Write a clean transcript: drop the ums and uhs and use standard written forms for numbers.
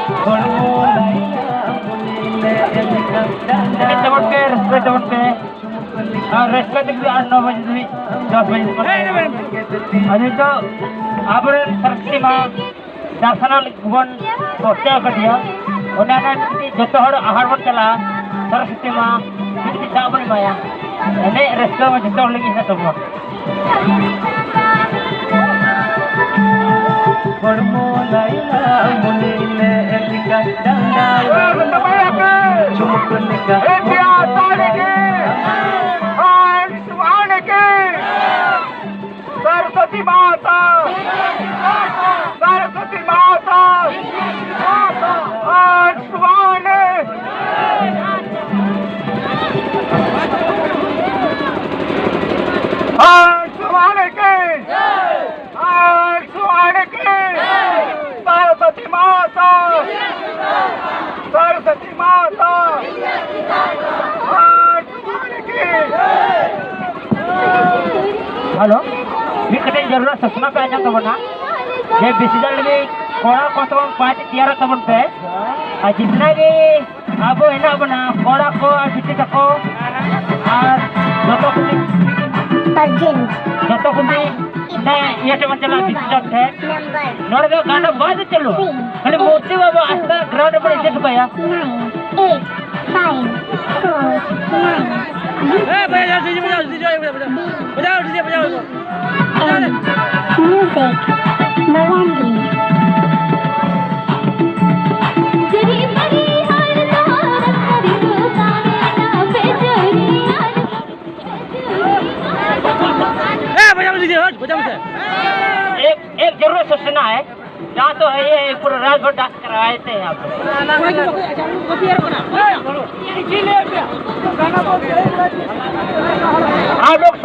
hormo Laila Muni जबड़ के और respect भी 8-9 बजे से 10 बजे अभी तो आप सरस्वती माँ दर्शनाल बन पोस्टे कटिया उन्हें जो आहार बन चला सरस्वती माँ किसी दाव बन माया एने रेस्पेक्ट में जो लगी है तो hormo Laila Muni leka danda.laila चुमुक leka सरस्वती माता सरस्वती माता आज सुहाने आज सुहाने के सरस्वती माता सरस्वती माता आज सुहाने के हेलो भी कटे जरूरत सपना पे आजा तो बना ये बिसिजल भी कोड़ा को तो 5 तियारा तो बनते और जितना भी अब है ना बना कोड़ा को और बिसी को और जो तो कुछ ने ये तो मतलब बिसिजल है नोड़ दो गाना बाद चलो खाली मूर्ति बाबा आस्था ग्राउंड पर इज्जत पाया 9 8 5 4 3 बजाओ Music, Merengue. एक जरूर सोचना है जहाँ तो है ये पूरा रात भर डांस करवाए थे यहाँ पे आप लोग